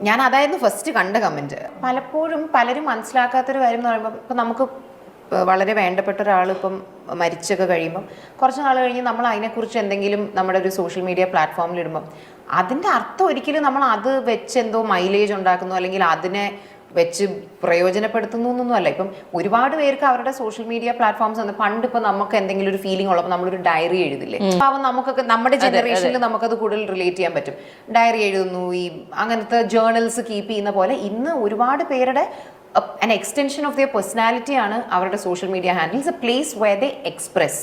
ഞാൻ അതായിരുന്നു ഫസ്റ്റ് കണ്ട കമൻറ്റ്. പലപ്പോഴും പലരും മനസ്സിലാക്കാത്തൊരു കാര്യം എന്ന് പറയുമ്പോൾ, ഇപ്പം നമുക്ക് വളരെ വേണ്ടപ്പെട്ട ഒരാൾ ഇപ്പം മരിച്ചൊക്കെ കഴിയുമ്പം കുറച്ച് നാൾ കഴിഞ്ഞ് നമ്മൾ അതിനെക്കുറിച്ച് എന്തെങ്കിലും നമ്മുടെ ഒരു സോഷ്യൽ മീഡിയ പ്ലാറ്റ്ഫോമിൽ ഇടുമ്പം അതിൻ്റെ അർത്ഥം ഒരിക്കലും നമ്മൾ അത് വെച്ച് എന്തോ മൈലേജ് ഉണ്ടാക്കുന്നു അല്ലെങ്കിൽ അതിനെ വെച്ച് പ്രയോജനപ്പെടുത്തുന്നു എന്നൊന്നുമല്ല. ഇപ്പം ഒരുപാട് പേർക്ക് അവരുടെ സോഷ്യൽ മീഡിയ പ്ലാറ്റ്ഫോംസ് ഉണ്ട്. പണ്ട് ഇപ്പം നമുക്ക് എന്തെങ്കിലും ഒരു ഫീലിംഗ് ഉള്ളപ്പോൾ നമ്മളൊരു ഡയറി എഴുതില്ലേ, അപ്പം നമുക്കൊക്കെ നമ്മുടെ ജനറേഷനിൽ നമുക്കത് കൂടുതൽ റിലേറ്റ് ചെയ്യാൻ പറ്റും. ഡയറി എഴുതുന്നു, ഈ അങ്ങനത്തെ ജേർണൽസ് കീപ്പ് ചെയ്യുന്ന പോലെ ഇന്ന് ഒരുപാട് പേരുടെ an extension of their personality ആണ് അവരുടെ social media handles, a place where they express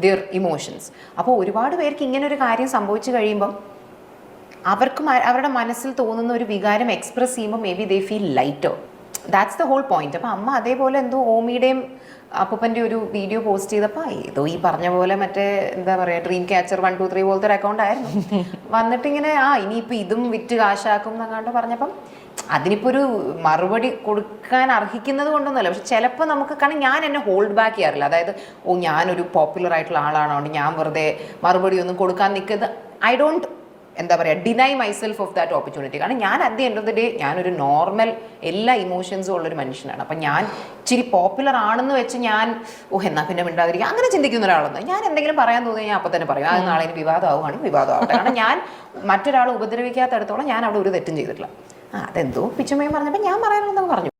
their emotions. അപ്പോൾ ഒരുപാട് പേർക്ക് ഇങ്ങനെ ഒരു കാര്യം സംഭവിച്ചു കഴിയുമ്പം അവർക്ക് അവരുടെ മനസ്സിൽ തോന്നുന്ന ഒരു വികാരം എക്സ്പ്രസ് ചെയ്യുമ്പോൾ may be they feel lighter. That's the whole point. അപ്പം അമ്മ അതേപോലെ എന്തോ ഓമിയുടെയും അപ്പൂപ്പൻ്റെ ഒരു വീഡിയോ പോസ്റ്റ് ചെയ്തപ്പോൾ ഏതോ ഈ പറഞ്ഞ പോലെ മറ്റേ എന്താ പറയുക ഡ്രീം ക്യാച്ചർ 1 2 3 പോലത്തെ ഒരു അക്കൗണ്ട് ആയിരുന്നു. വന്നിട്ടിങ്ങനെ ഇനിയിപ്പോൾ ഇതും വിറ്റ് കാശാക്കും എന്നങ്ങാണ്ട് പറഞ്ഞപ്പം അതിനിപ്പോൾ ഒരു മറുപടി കൊടുക്കാൻ അർഹിക്കുന്നത് കൊണ്ടൊന്നുമല്ല. പക്ഷെ ചിലപ്പോൾ നമുക്ക്, കാരണം ഞാൻ എന്നെ ഹോൾഡ് ബാക്ക് ചെയ്യാറില്ല. അതായത് ഞാനൊരു പോപ്പുലർ ആയിട്ടുള്ള ആളാണോ ഞാൻ വെറുതെ മറുപടി ഒന്നും കൊടുക്കാൻ നിൽക്കുന്നത്. ഐ ഡോണ്ട് എന്താ പറയുക deny myself of that opportunity. കാരണം ഞാൻ at the end of the day ഞാനൊരു നോർമൽ എല്ലാ ഇമോഷൻസും ഉള്ളൊരു മനുഷ്യനാണ്. അപ്പം ഞാൻ ഇച്ചിരി പോപ്പുലർ ആണെന്ന് വെച്ച് ഞാൻ എന്നാൽ പിന്നെ മിണ്ടാതിരിക്കുക അങ്ങനെ ചിന്തിക്കുന്ന ഒരാളൊന്നും. ഞാൻ എന്തെങ്കിലും പറയാൻ തോന്നിയാൽ ഞാൻ അപ്പം തന്നെ പറയും. അത് നാളെ വിവാദമാവുകയാണെങ്കിൽ വിവാദമാവട്ടെ. കാരണം ഞാൻ മറ്റൊരാൾ ഉപദ്രവിക്കാത്തടത്തോളം ഞാൻ അവിടെ ഒരു തെറ്റും ചെയ്തിട്ടില്ല. അതെന്തോ പിച്ചുമ്മയും പറഞ്ഞപ്പോൾ ഞാൻ പറയാനുള്ളതെന്ന് പറഞ്ഞു.